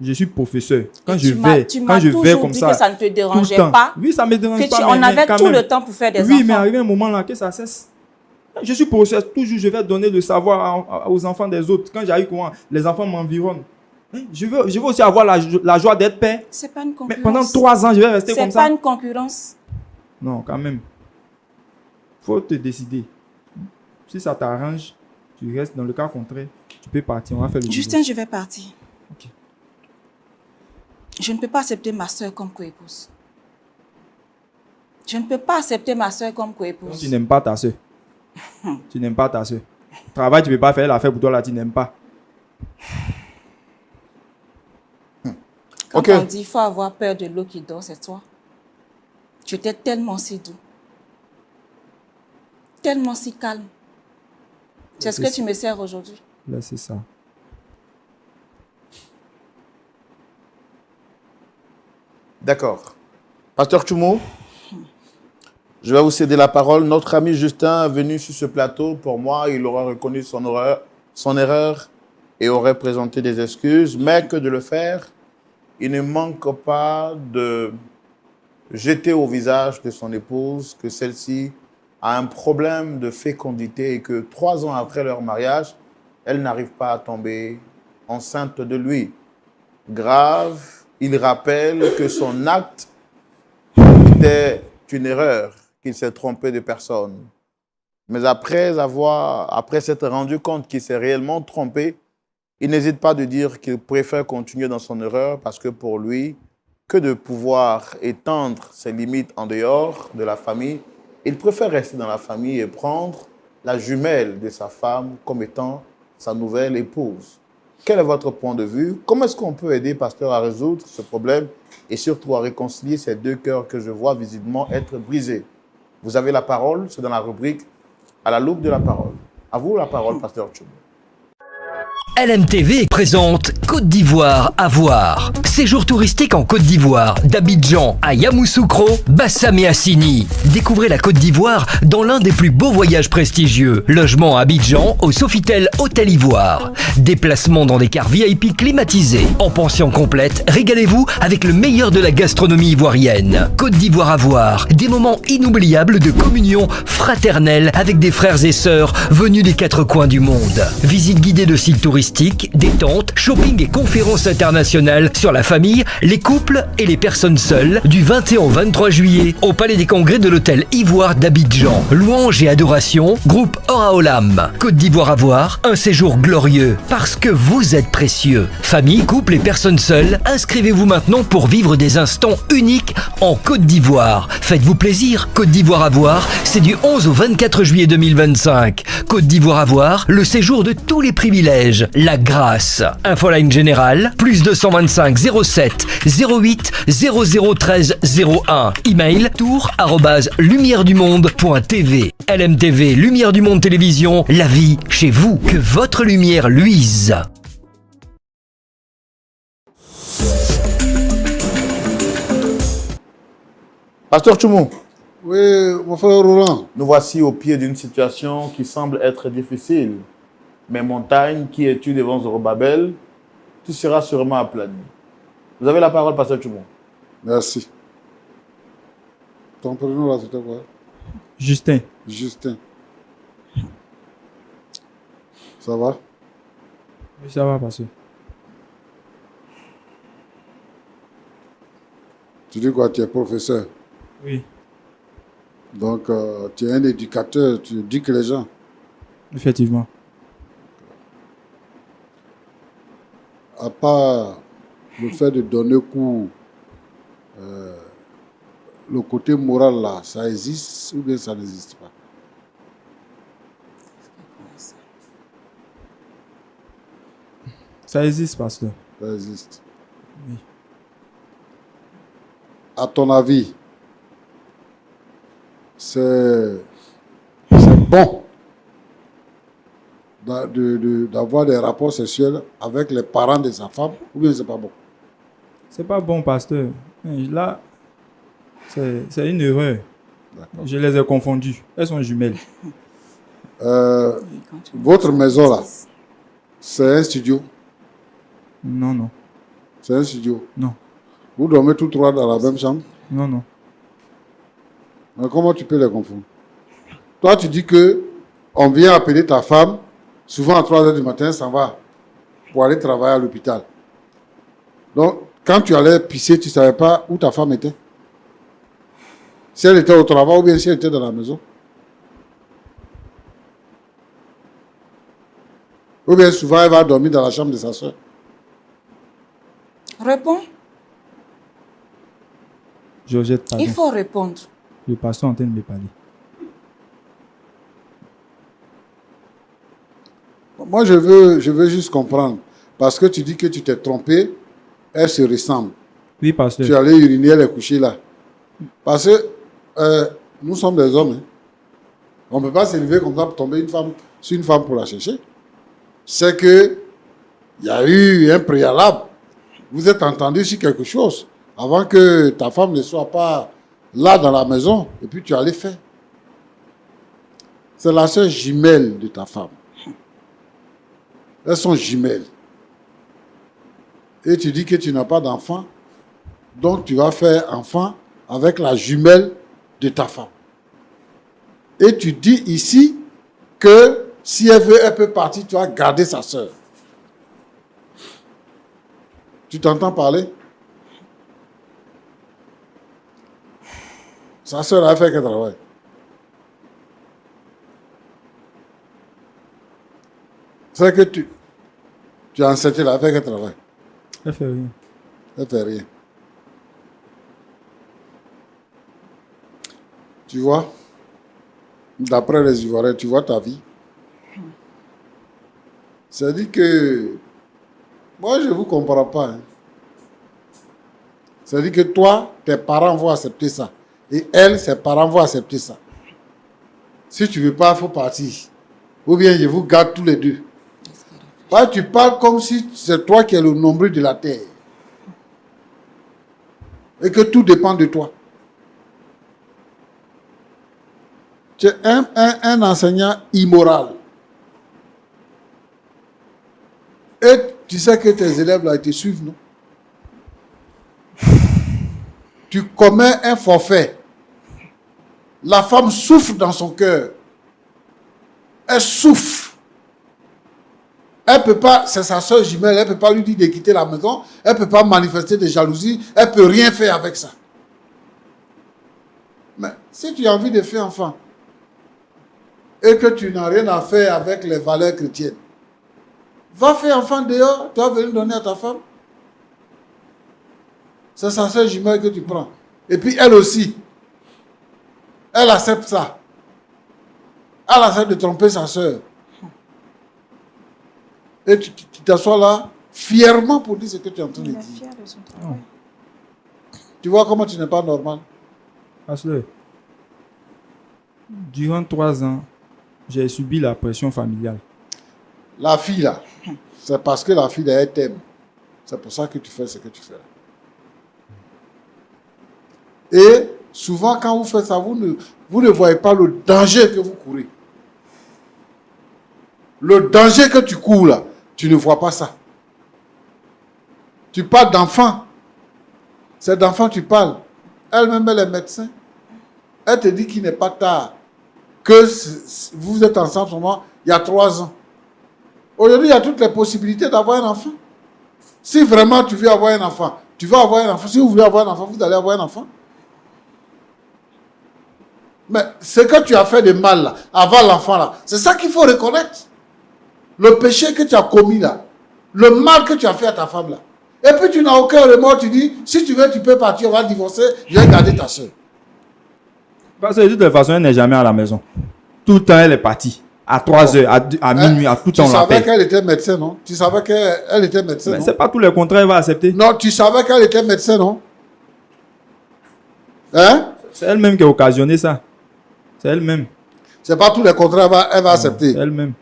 Je suis professeur. Quand Et je tu m'as- vais, tu quand m'as je vais toujours comme dit ça, que ça ne te tout le dérangeait temps. pas. Oui, ça me dérange Que pas. on mais avait quand tout même. le temps pour faire des Oui, enfants. mais arrivé un moment là que ça cesse. Je suis professeur, toujours je vais donner le savoir aux enfants des autres. Quand j'arrive, les enfants m'environnent. Je veux aussi avoir la joie d'être père. C'est pas une Mais concurrence. pendant 3 ans, je vais rester comme C'est pas ça. une concurrence. Non, quand même. Faut te décider. Si ça t'arrange, tu restes. Dans le cas contraire, tu peux partir. On va faire le Justin, divorce. je vais partir. Ok. Je ne peux pas accepter ma soeur comme coépouse. Je ne peux pas accepter ma soeur comme Donc, coépouse. tu n'aimes pas ta soeur. Tu n'aimes pas ta soeur. Travail, tu ne peux pas faire l'affaire pour toi là, tu n'aimes pas. Quand Ok. on dit qu'il faut avoir peur de l'eau qui dort, c'est toi. Tu étais tellement si doux. Tellement si calme. C'est ce que tu me sers aujourd'hui. Là, c'est ça. D'accord. Pasteur Tchoumo, Je vais vous céder la parole. Notre ami Justin est venu sur ce plateau. Pour moi, il aurait reconnu son erreur et aurait présenté des excuses. Mais que de le faire, il ne manque pas de jeter au visage de son épouse que celle-ci a un problème de fécondité et que 3 ans après leur mariage, elle n'arrive pas à tomber enceinte de lui. Grave, il rappelle que son acte était une erreur, qu'il s'est trompé de personne. Mais après s'être rendu compte qu'il s'est réellement trompé, il n'hésite pas de dire qu'il préfère continuer dans son erreur parce que pour lui, que de pouvoir étendre ses limites en dehors de la famille, il préfère rester dans la famille et prendre la jumelle de sa femme comme étant sa nouvelle épouse. Quel est votre point de vue? Comment est-ce qu'on peut aider Pasteur à résoudre ce problème et surtout à réconcilier ces 2 cœurs que je vois visiblement être brisés? Vous avez la parole, c'est dans la rubrique « À la loupe de la parole ». À vous la parole, Pasteur Tchoum. LMTV présente Côte d'Ivoire à voir. Séjour touristique en Côte d'Ivoire, d'Abidjan à Yamoussoukro, Bassam et Assini. Découvrez la Côte d'Ivoire dans l'un des plus beaux voyages prestigieux. Logement à Abidjan au Sofitel Hôtel Ivoire. Déplacement dans des cars VIP climatisés. En pension complète, régalez-vous avec le meilleur de la gastronomie ivoirienne. Côte d'Ivoire à voir. Des moments inoubliables de communion fraternelle avec des frères et sœurs venus des 4 coins du monde. Visite guidée de sites touristiques, détente, shopping et conférences internationales sur la famille, les couples et les personnes seules du 21 au 23 juillet au Palais des Congrès de l'Hôtel Ivoire d'Abidjan. Louange et adoration, groupe Oraolam. Côte d'Ivoire à voir, un séjour glorieux parce que vous êtes précieux. Famille, couple et personnes seules, inscrivez-vous maintenant pour vivre des instants uniques en Côte d'Ivoire. Faites-vous plaisir. Côte d'Ivoire à voir, c'est du 11 au 24 juillet 2025. Côte d'Ivoire à voir, le séjour de tous les privilèges. La grâce. Infoline générale, plus 225 07 08 0013 01. Email tour@lumièredumonde.tv. LMTV, Lumière du Monde Télévision, la vie chez vous. Que votre lumière luise. Pasteur Tchoumou, Oui, mon frère Roland. nous voici au pied d'une situation qui semble être difficile. Mais montagne qui es-tu devant Zorobabel, tu seras sûrement aplani. Vous avez la parole, Pasteur Tchoumou. Merci. Ton prénom là, c'était quoi? Justin, Justin. Ça va? oui, ça va passer. Tu dis quoi? Tu es professeur. Oui, Donc, tu es un éducateur. Tu éduques les gens. effectivement. À part le fait de donner cours, le côté moral là, ça existe ou bien ça n'existe pas? Ça existe, pasteur. Ça existe. Oui. À ton avis, c'est bon d'avoir des rapports sexuels avec les parents de sa femme ou bien c'est pas bon? C'est pas bon, pasteur. Mais là, c'est une erreur. D'accord. Je les ai confondues. Elles sont jumelles. Votre maison là, c'est un studio? Non, non. C'est un studio? Non. Vous dormez tous 3 dans la même chambre? Non, non. Mais comment tu peux les confondre? Toi, tu dis que on vient appeler ta femme, souvent à 3 heures du matin, ça va pour aller travailler à l'hôpital. Donc, quand tu allais pisser, tu ne savais pas où ta femme était? Si elle était au travail ou bien si elle était dans la maison? Ou bien souvent, elle va dormir dans la chambre de sa soeur? Réponds. Georgette, pardon. Il faut répondre. Le pasteur est en train de me parler. Moi, je veux juste comprendre. Parce que tu dis que tu t'es trompé, elle se ressemble. Oui, pasteur. Tu allais uriner, elle est couchée là. Parce que nous sommes des hommes. Hein. On ne peut pas s'élever comme ça pour tomber sur une femme pour la chercher. C'est que il y a eu un préalable. Vous êtes entendu sur quelque chose avant que ta femme ne soit pas là dans la maison, et puis tu allais faire. C'est la sœur jumelle de ta femme. Elles sont jumelles. Et tu dis que tu n'as pas d'enfant, donc tu vas faire enfant avec la jumelle de ta femme. Et tu dis ici que si elle veut, elle peut partir, tu vas garder sa sœur. Tu t'entends parler? Sa sœur a fait quel travail? C'est que tu as enceinte, elle a fait quel travail? Elle fait rien. Elle fait rien. Tu vois? D'après les Ivoiriens, tu vois ta vie. C'est-à-dire que moi, je ne vous comprends pas. Hein. C'est-à-dire que toi, tes parents vont accepter ça. Et elle, ses parents vont accepter ça. Si tu ne veux pas, il faut partir. Ou bien je vous garde tous les deux. Ouais, tu parles comme si c'est toi qui es le nombril de la terre. Et que tout dépend de toi. Tu es un enseignant immoral. Et tu sais que tes élèves là, ils te suivent, non? Tu commets un forfait. La femme souffre dans son cœur. Elle souffre. Elle ne peut pas, c'est sa soeur jumelle, elle ne peut pas lui dire de quitter la maison, elle ne peut pas manifester de jalousie, elle ne peut rien faire avec ça. Mais si tu as envie de faire enfant, et que tu n'as rien à faire avec les valeurs chrétiennes, va faire enfant dehors, tu vas venir donner à ta femme. C'est sa soeur jumelle que tu prends. Et puis elle aussi, elle accepte ça. Elle accepte de tromper sa soeur. Et tu t'assois là, fièrement pour dire ce que tu es en train de Il est dire. fier de son travail. Tu vois comment tu n'es pas normal? Pasteur, durant 3 ans, j'ai subi la pression familiale. La fille là, c'est parce que la fille là, elle t'aime. C'est pour ça que tu fais ce que tu fais là. Et souvent quand vous faites ça, vous ne voyez pas le danger que vous courez. Le danger que tu cours là, tu ne vois pas ça. Tu parles d'enfant. C'est d'enfant que tu parles. Elle-même, elle est médecin. Elle te dit qu'il n'est pas tard. Que vous êtes ensemble seulement il y a 3 ans. Aujourd'hui, il y a toutes les possibilités d'avoir un enfant. Si vraiment tu veux avoir un enfant, tu vas avoir un enfant. Si vous voulez avoir un enfant, vous allez avoir un enfant. Mais ce que tu as fait de mal là, avant l'enfant là, c'est ça qu'il faut reconnaître. Le péché que tu as commis là, le mal que tu as fait à ta femme là. Et puis tu n'as aucun remords, tu dis, si tu veux, tu peux partir, on va divorcer, je vais garder ta soeur. Parce que de toute façon, elle n'est jamais à la maison. Tout le temps, elle est partie. À 3 heures, à minuit, à tout temps, on Tu savais l'appelle. qu'elle était médecin, non? Tu savais qu'elle était médecin, Mais non? c'est pas tous les contrats qu'elle va accepter. Non, tu savais qu'elle était médecin, non? Hein? C'est elle-même qui a occasionné ça. C'est elle-même. C'est pas tous les contrats elle va accepter. C'est elle-même.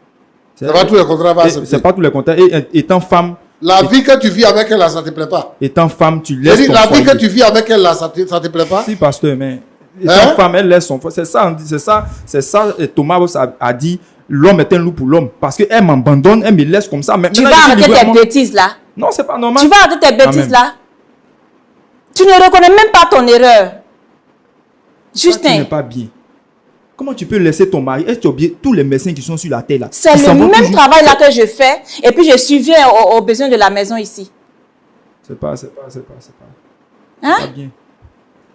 C'est pas tous les contrats elle va accepter. C'est pas tous les contrats. Et étant femme, La vie que tu vis avec elle, là, ça ne te plaît pas. étant femme, tu Je laisses dis, ton la vie foyer. que tu vis avec elle, là, ça te plaît pas? Si, pasteur, mais étant Hein? femme, elle laisse son foyer. C'est ça, et Thomas a dit, l'homme est un loup pour l'homme. Parce qu'elle m'abandonne, elle me laisse comme ça. Tu vas arrêter tes bêtises là. Non, c'est pas normal. Tu vas arrêter tes bêtises Amen. là. Tu ne reconnais même pas ton erreur. Tu Justin, n'es pas bien. Comment tu peux laisser ton mari? Est-ce que tu as oublié tous les médecins qui sont sur la terre là? c'est Ils s'en le vont même toujours. travail là que je fais et puis je subviens aux besoins de la maison ici. C'est pas Hein? bien.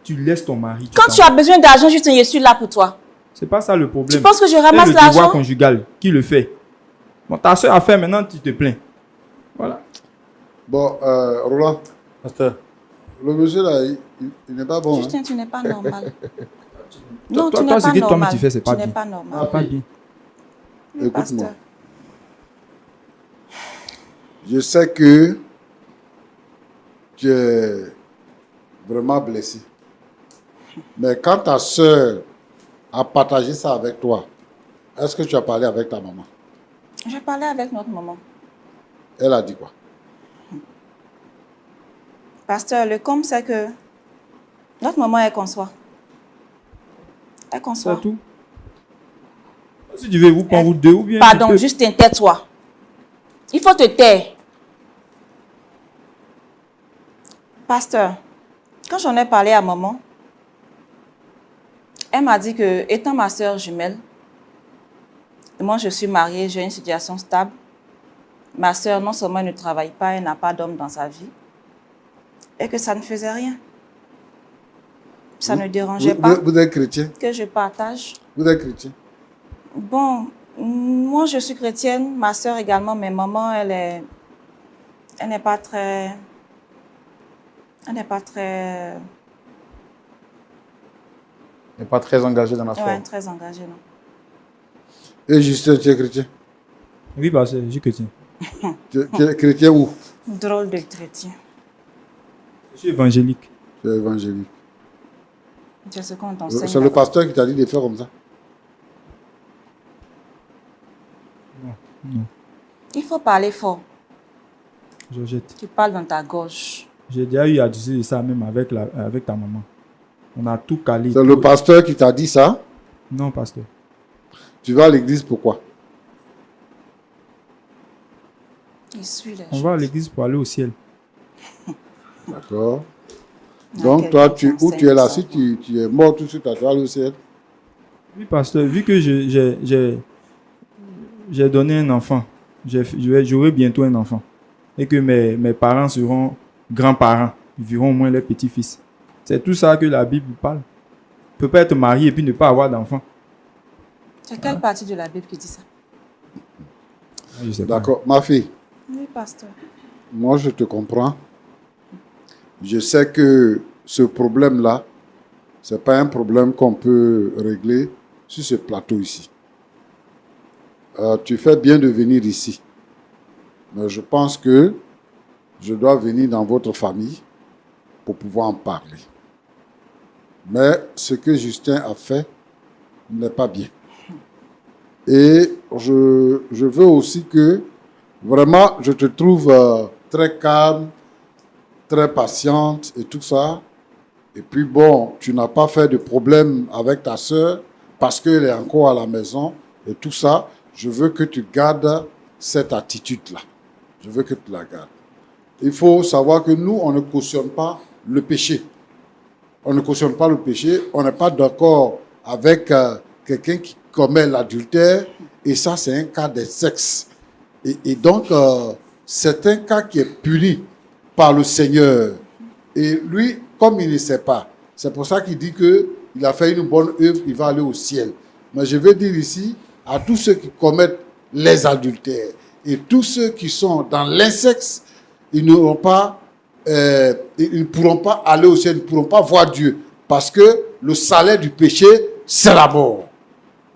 Tu laisses ton mari. Quand tu as besoin d'argent, Justin, je suis là pour toi. C'est pas ça le problème. Tu penses que je C'est ramasse le devoir l'argent? conjugal qui le fait. Bon, ta soeur a fait, maintenant tu te plains. Voilà. Bon, Roland, Pasteur, le monsieur là, il n'est pas bon. Hein? Justin, tu n'es pas normal. Toi, tu n'es ce pas que toi normal. tu fais, c'est pas Tu n'es bien. pas C'est normal. pas bien. Oui, Écoute-moi. pasteur. Je sais que tu es vraiment blessé. Mais quand ta soeur a partagé ça avec toi, est-ce que tu as parlé avec ta maman? J'ai parlé avec notre maman. Elle a dit quoi? Pasteur, le com, c'est que notre maman, elle conçoit. Elle conçoit. C'est tout. Si tu veux, vous prendre vous deux ou bien... Pardon, tu peux- Justin, tais-toi. Il faut te taire. Pasteur, quand j'en ai parlé à maman, elle m'a dit que, étant ma sœur jumelle, et moi je suis mariée, j'ai une situation stable. Ma sœur, non seulement elle ne travaille pas, elle n'a pas d'homme dans sa vie, et que ça ne faisait rien. Ça ne dérangeait pas Vous êtes chrétien? que je partage. Vous êtes chrétien? Bon, moi je suis chrétienne, ma sœur également, mais maman, elle n'est pas très... Elle n'est pas très... n'est pas très engagé dans la foi. Ouais, très engagée, non. Et Justin, tu es chrétien? Oui, pasteur, je suis chrétien. Tu es chrétien où? Drôle de chrétien. Je suis évangélique. Tu es évangélique. C'est ce qu'on t'enseigne. C'est le pasteur qui t'a dit de faire comme ça? Non, Il faut parler fort. Georgette. Tu parles dans ta gorge. J'ai déjà eu à discuter de ça même avec ta maman. On a tout calé. C'est le pasteur qui t'a dit ça? Non, pasteur. Tu vas à l'église pourquoi? Il suit les On choses. va à l'église pour aller au ciel. D'accord. Il y a Donc toi, quelqu'un qui où tu es là, enseigne si ça. tu es mort tout de suite, tu vas aller au ciel? Oui, pasteur, vu que j'ai donné un enfant, j'aurai bientôt un enfant. Et que mes parents seront grands-parents. Ils verront au moins les petits-fils. C'est tout ça que la Bible parle. On ne peut pas être marié et puis ne pas avoir d'enfant. C'est quelle partie de la Bible qui dit ça? Je sais pas. D'accord. Ma fille, Oui, pasteur. moi je te comprends. Je sais que ce problème-là, ce n'est pas un problème qu'on peut régler sur ce plateau ici. Tu fais bien de venir ici. Mais je pense que je dois venir dans votre famille pour pouvoir en parler. Mais ce que Justin a fait n'est pas bien. Et je veux aussi que, vraiment, je te trouve très calme, très patiente et tout ça. Et puis bon, tu n'as pas fait de problème avec ta sœur parce qu'elle est encore à la maison et tout ça. Je veux que tu gardes cette attitude-là. Je veux que tu la gardes. Il faut savoir que nous, on ne cautionne pas le péché. On ne cautionne pas le péché. On n'est pas d'accord avec quelqu'un qui commet l'adultère. Et ça, c'est un cas de sexe. Et donc, c'est un cas qui est puni par le Seigneur. Et lui, comme il ne sait pas, c'est pour ça qu'il dit qu'il a fait une bonne œuvre, il va aller au ciel. Mais je veux dire ici, à tous ceux qui commettent les adultères et tous ceux qui sont dans l'insexe, ils ne pourront pas aller au ciel, ils ne pourront pas voir Dieu. Parce que le salaire du péché, c'est la mort.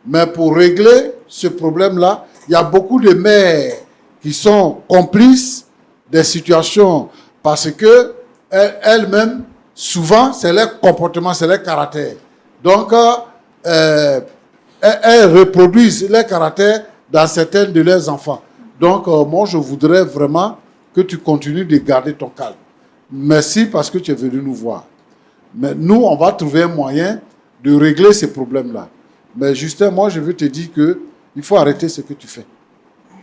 Mais pour régler ce problème-là, il y a beaucoup de mères qui sont complices des situations parce que elles-mêmes, souvent, c'est leur comportement, c'est leur caractère. Donc, elles reproduisent leur caractère dans certains de leurs enfants. Donc, moi, je voudrais vraiment que tu continues de garder ton calme. Merci parce que tu es venu nous voir. Mais nous, on va trouver un moyen de régler ces problèmes-là. Mais Justin, moi, je veux te dire qu'il faut arrêter ce que tu fais.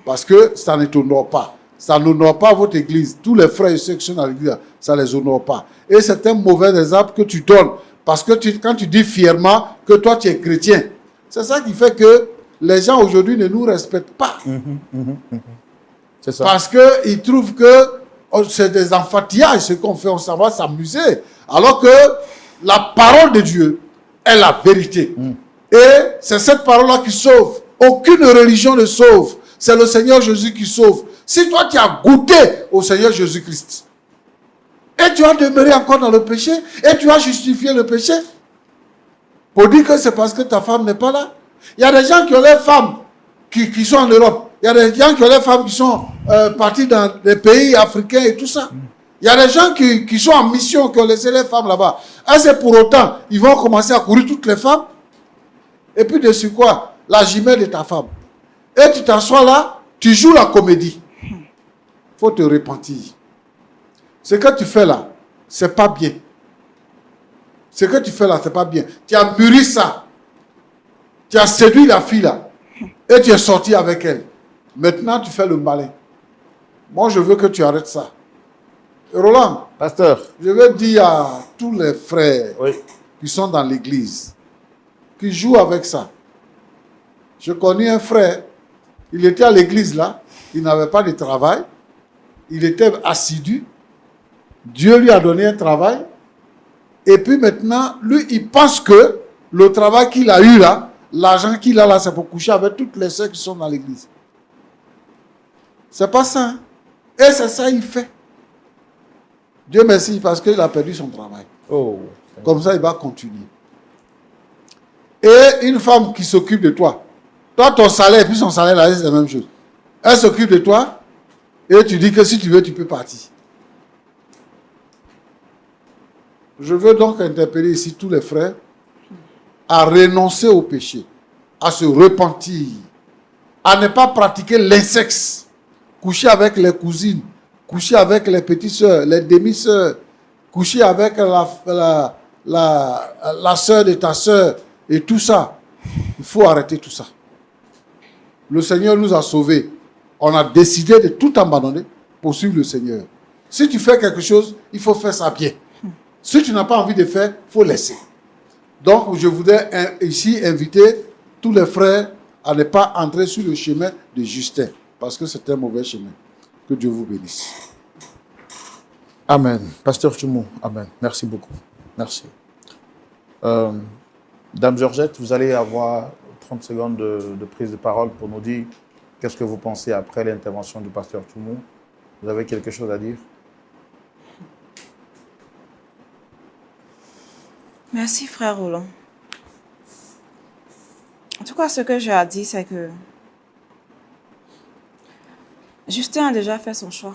Parce que ça ne t'honore pas. Ça n'honore pas votre église. Tous les frères et ceux qui sont dans l'église, ça ne les honore pas. Et c'est un mauvais exemple que tu donnes. Parce que quand tu dis fièrement que toi, tu es chrétien, c'est ça qui fait que les gens aujourd'hui ne nous respectent pas. C'est ça. Parce qu'ils trouvent que c'est des enfantillages, ce qu'on fait, on s'en va s'amuser. Alors que la parole de Dieu est la vérité. Et c'est cette parole-là qui sauve. Aucune religion ne sauve. C'est le Seigneur Jésus qui sauve. Si toi, tu as goûté au Seigneur Jésus-Christ, et tu as demeuré encore dans le péché, et tu as justifié le péché, pour dire que c'est parce que ta femme n'est pas là. Il y a des gens qui ont les femmes qui sont en Europe. Il y a des gens qui ont les femmes qui sont partis dans les pays africains et tout ça. Il y a des gens qui sont en mission, qui ont laissé les femmes là-bas. Et c'est pour autant, ils vont commencer à courir toutes les femmes. Et puis dessus quoi? La jumelle de ta femme. Et tu t'assois là, tu joues la comédie. Il faut te repentir. Ce que tu fais là, c'est pas bien. Ce que tu fais là, c'est pas bien. Tu as mûri ça. Tu as séduit la fille là. Et tu es sorti avec elle. Maintenant, tu fais le malin. Moi, je veux que tu arrêtes ça. Roland, Pasteur, je veux dire à tous les frères oui. qui sont dans l'église, qui jouent avec ça. Je connais un frère, il était à l'église là, il n'avait pas de travail, il était assidu, Dieu lui a donné un travail, et puis maintenant, lui, il pense que le travail qu'il a eu là, l'argent qu'il a là, c'est pour coucher avec toutes les sœurs qui sont dans l'église. C'est pas ça. Hein? Et c'est ça qu'il fait. Dieu merci parce qu'il a perdu son travail. Oh. Comme ça, il va continuer. Et une femme qui s'occupe de toi. Toi, ton salaire et puis son salaire, là, c'est la même chose. Elle s'occupe de toi et tu dis que si tu veux, tu peux partir. Je veux donc interpeller ici tous les frères à renoncer au péché, à se repentir, à ne pas pratiquer l'insexe, coucher avec les cousines, coucher avec les petites sœurs, les demi-sœurs, coucher avec la sœur de ta sœur et tout ça. Il faut arrêter tout ça. Le Seigneur nous a sauvés. On a décidé de tout abandonner pour suivre le Seigneur. Si tu fais quelque chose, il faut faire ça bien. Si tu n'as pas envie de faire, il faut laisser. Donc, je voudrais ici inviter tous les frères à ne pas entrer sur le chemin de Justin, parce que c'est un mauvais chemin. Que Dieu vous bénisse. Amen. Pasteur Chumou, amen. Merci beaucoup. Merci. Dame Georgette, vous allez avoir 30 secondes de prise de parole pour nous dire qu'est-ce que vous pensez après l'intervention du pasteur Chumou. Vous avez quelque chose à dire? Merci, frère Roland. En tout cas, ce que j'ai à dire, c'est que Justin a déjà fait son choix.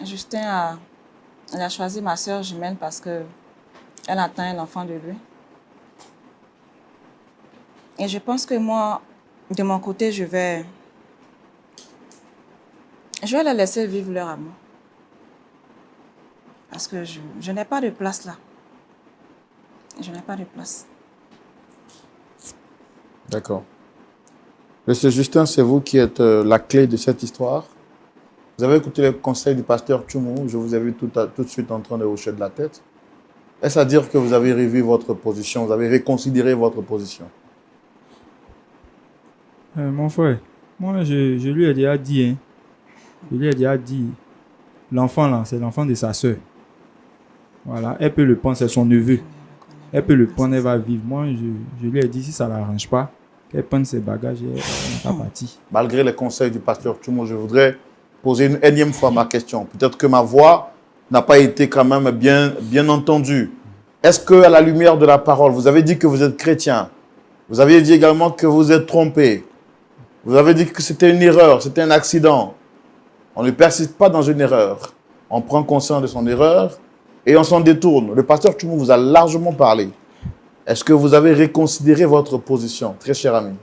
Justin a choisi ma soeur jumelle parce qu'elle attend un enfant de lui. Et je pense que moi, de mon côté, je vais les laisser vivre leur amour. Parce que je n'ai pas de place là. Je n'ai pas de place. D'accord. Monsieur Justin, c'est vous qui êtes la clé de cette histoire. Vous avez écouté le conseil du pasteur Chumou. Je vous ai vu tout de suite en train de hocher de la tête. Est-ce à dire que vous avez revu votre position, vous avez reconsidéré votre position? Mon frère, moi, je lui ai déjà dit, hein. Je lui ai déjà dit, l'enfant là, c'est l'enfant de sa soeur. Voilà, elle peut le prendre, c'est son neveu. Elle peut le prendre, elle va vivre. Moi, je lui ai dit, si ça ne l'arrange pas, qu'elle prenne ses bagages et elle n'est pas partie. Malgré les conseils du pasteur Chumou, je voudrais poser une énième fois ma question. Peut-être que ma voix n'a pas été quand même bien entendue. Est-ce qu'à la lumière de la parole, vous avez dit que vous êtes chrétien, vous avez dit également que vous êtes trompé, vous avez dit que c'était une erreur, c'était un accident. On ne persiste pas dans une erreur. On prend conscience de son erreur et on s'en détourne. Le pasteur Chumou vous a largement parlé. Est-ce que vous avez reconsidéré votre position, très cher ami?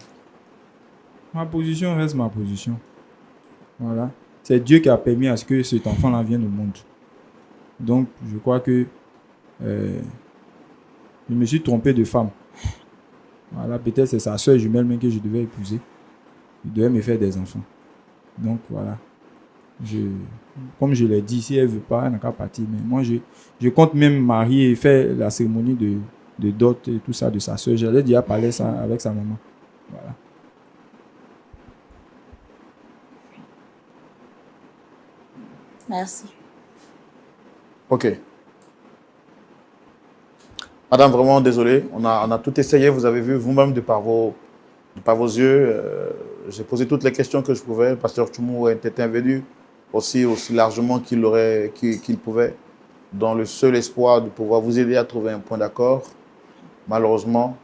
Ma position reste ma position. Voilà. C'est Dieu qui a permis à ce que cet enfant-là vienne au monde. Donc, je crois que je me suis trompé de femme. Voilà, peut-être c'est sa soeur jumelle même que je devais épouser. Il devait me faire des enfants. Donc, voilà. Comme je l'ai dit, si elle ne veut pas, elle n'a qu'à partir. Mais moi, je compte même marier et faire la cérémonie de dot et tout ça de sa soeur. J'allais déjà parler ça avec sa maman. Voilà. Merci. Ok. Madame, vraiment désolé. On a tout essayé. Vous avez vu vous-même de par vos yeux. J'ai posé toutes les questions que je pouvais. Le pasteur Chumou était intervenu aussi largement qu'il pouvait, dans le seul espoir de pouvoir vous aider à trouver un point d'accord. Malheureusement,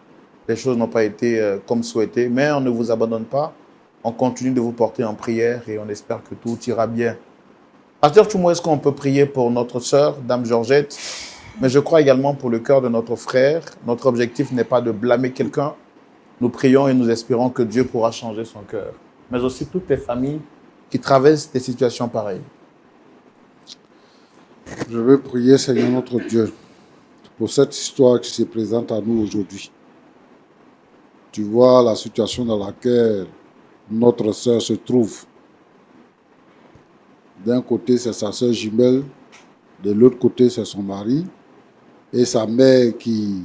les choses n'ont pas été comme souhaité, mais on ne vous abandonne pas. On continue de vous porter en prière et on espère que tout ira bien. Pasteur Chumou, est-ce qu'on peut prier pour notre sœur, Dame Georgette? Mais je crois également pour le cœur de notre frère. Notre objectif n'est pas de blâmer quelqu'un. Nous prions et nous espérons que Dieu pourra changer son cœur. Mais aussi toutes les familles qui traversent des situations pareilles. Je veux prier, Seigneur notre Dieu, pour cette histoire qui se présente à nous aujourd'hui. Tu vois la situation dans laquelle notre sœur se trouve. D'un côté, c'est sa sœur jumelle, de l'autre côté, c'est son mari, et sa mère qui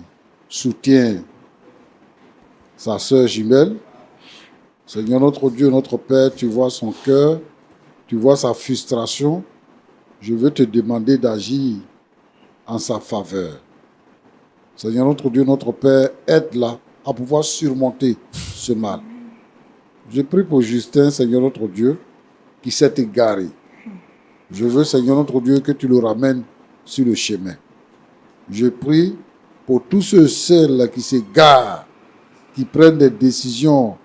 soutient sa sœur jumelle. Seigneur notre Dieu, notre Père, tu vois son cœur, tu vois sa frustration. Je veux te demander d'agir en sa faveur. Seigneur notre Dieu, notre Père, aide-la à pouvoir surmonter ce mal. Je prie pour Justin, Seigneur notre Dieu, qui s'est égaré. Je veux, Seigneur notre Dieu, que tu le ramènes sur le chemin. Je prie pour tous ceux qui s'égarent, qui prennent des décisions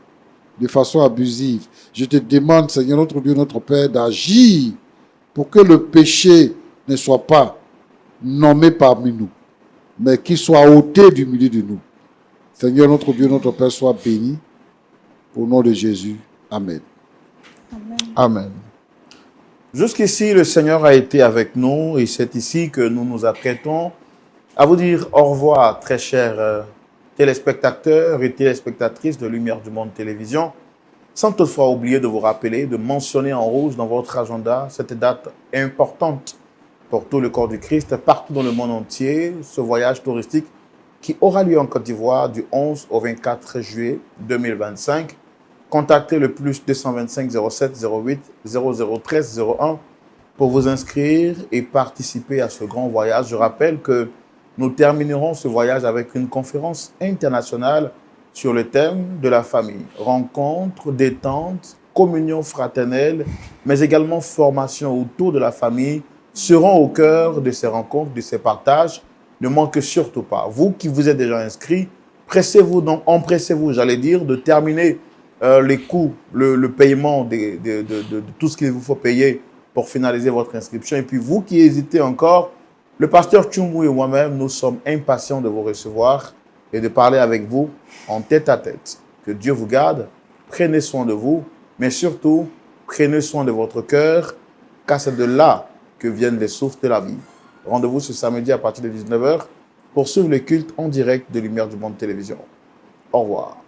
de façon abusive. Je te demande, Seigneur notre Dieu, notre Père, d'agir pour que le péché ne soit pas nommé parmi nous, mais qu'il soit ôté du milieu de nous. Seigneur notre Dieu, notre Père, sois béni. Au nom de Jésus. Amen. Amen. Jusqu'ici, le Seigneur a été avec nous et c'est ici que nous nous apprêtons à vous dire au revoir, très chers téléspectateurs et téléspectatrices de Lumière du Monde Télévision, sans toutefois oublier de vous rappeler, de mentionner en rouge dans votre agenda cette date importante pour tout le corps du Christ, partout dans le monde entier, ce voyage touristique qui aura lieu en Côte d'Ivoire du 11 au 24 juillet 2025. Contactez le plus 225 07 08 0013 01 pour vous inscrire et participer à ce grand voyage. Je rappelle que nous terminerons ce voyage avec une conférence internationale sur le thème de la famille. Rencontre, détente, communion fraternelle, mais également formation autour de la famille seront au cœur de ces rencontres, de ces partages. Ne manquez surtout pas. Vous qui vous êtes déjà inscrits, pressez-vous donc, empressez-vous, j'allais dire, de terminer les coûts, le paiement de tout ce qu'il vous faut payer pour finaliser votre inscription. Et puis vous qui hésitez encore, le pasteur Tchoumou et moi-même, nous sommes impatients de vous recevoir et de parler avec vous en tête à tête. Que Dieu vous garde, prenez soin de vous, mais surtout, prenez soin de votre cœur, car c'est de là que viennent les sources de la vie. Rendez-vous ce samedi à partir de 19 h pour suivre le culte en direct de Lumière du Monde Télévision. Au revoir.